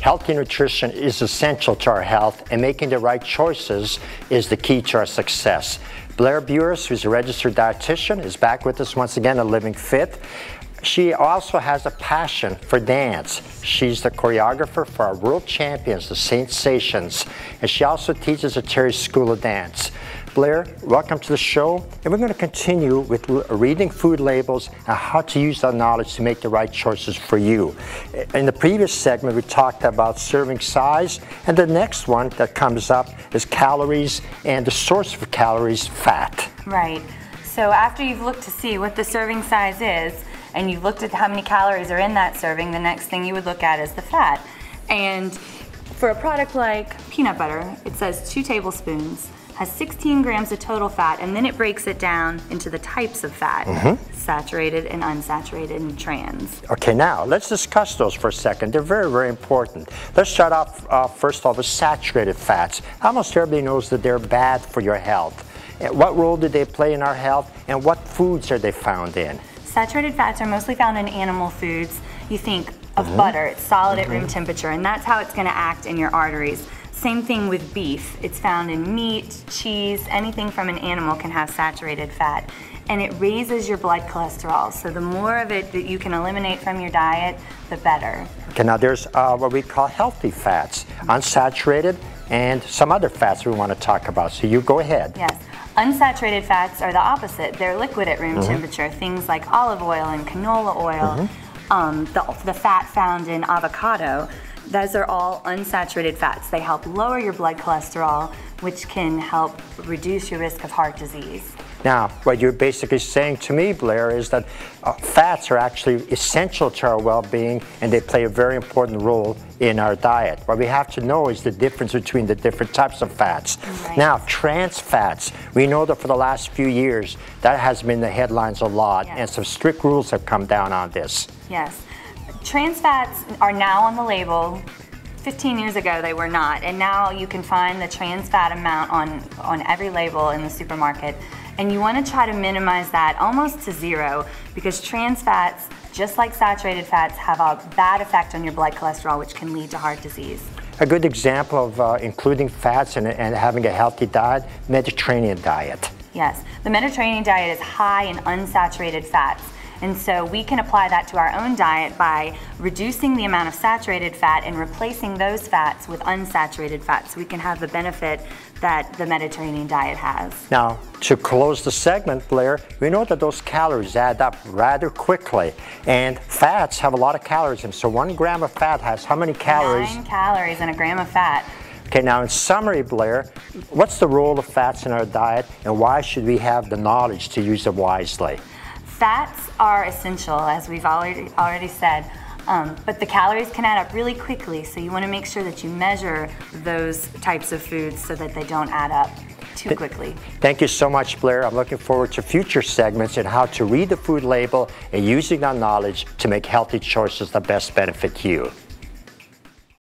Healthy nutrition is essential to our health, and making the right choices is the key to our success. Blair Buras, who's a registered dietitian, is back with us once again at Living Fit. She also has a passion for dance. She's the choreographer for our world champions, the Sensations, and she also teaches at Terry School of Dance. Blair, welcome to the show, and we're going to continue with reading food labels and how to use that knowledge to make the right choices for you. In the previous segment, we talked about serving size, and the next one that comes up is calories and the source of calories, fat. Right. So after you've looked to see what the serving size is, and you've looked at how many calories are in that serving, the next thing you would look at is the fat. And for a product like peanut butter, it says 2 tablespoons, has 16 grams of total fat, and then it breaks it down into the types of fat, saturated and unsaturated and trans. Okay, now let's discuss those for a second. They're very, very important. Let's start off first off with saturated fats. Almost everybody knows that they're bad for your health. What role do they play in our health, and what foods are they found in? Saturated fats are mostly found in animal foods. You think of butter, it's solid at room temperature, and that's how it's going to act in your arteries. Same thing with beef. It's found in meat, cheese, anything from an animal can have saturated fat. And it raises your blood cholesterol. So the more of it that you can eliminate from your diet, the better. Okay, now there's what we call healthy fats, unsaturated, and some other fats we want to talk about. So you go ahead. Yes. Unsaturated fats are the opposite. They're liquid at room temperature. Things like olive oil and canola oil, the fat found in avocado. Those are all unsaturated fats. They help lower your blood cholesterol, which can help reduce your risk of heart disease. Now, what you're basically saying to me, Blair, is that fats are actually essential to our well-being, and they play a very important role in our diet. What we have to know is the difference between the different types of fats. Right. Now, trans fats, we know that for the last few years, that has been in the headlines a lot, and some strict rules have come down on this. Yes. Trans fats are now on the label. 15 years ago they were not, and now you can find the trans fat amount on every label in the supermarket. And you want to try to minimize that almost to zero, because trans fats, just like saturated fats, have a bad effect on your blood cholesterol, which can lead to heart disease. A good example of including fats and having a healthy diet, Mediterranean diet. Yes, the Mediterranean diet is high in unsaturated fats. And so we can apply that to our own diet by reducing the amount of saturated fat and replacing those fats with unsaturated fats, so we can have the benefit that the Mediterranean diet has. Now, to close the segment, Blair, we know that those calories add up rather quickly, and fats have a lot of calories in them. So 1 gram of fat has how many calories? 9 calories in a gram of fat. Okay, now in summary, Blair, what's the role of fats in our diet, and why should we have the knowledge to use them wisely? Fats are essential, as we've already said, but the calories can add up really quickly, so you want to make sure that you measure those types of foods so that they don't add up too quickly. Thank you so much, Blair. I'm looking forward to future segments on how to read the food label and using that knowledge to make healthy choices that best benefit you.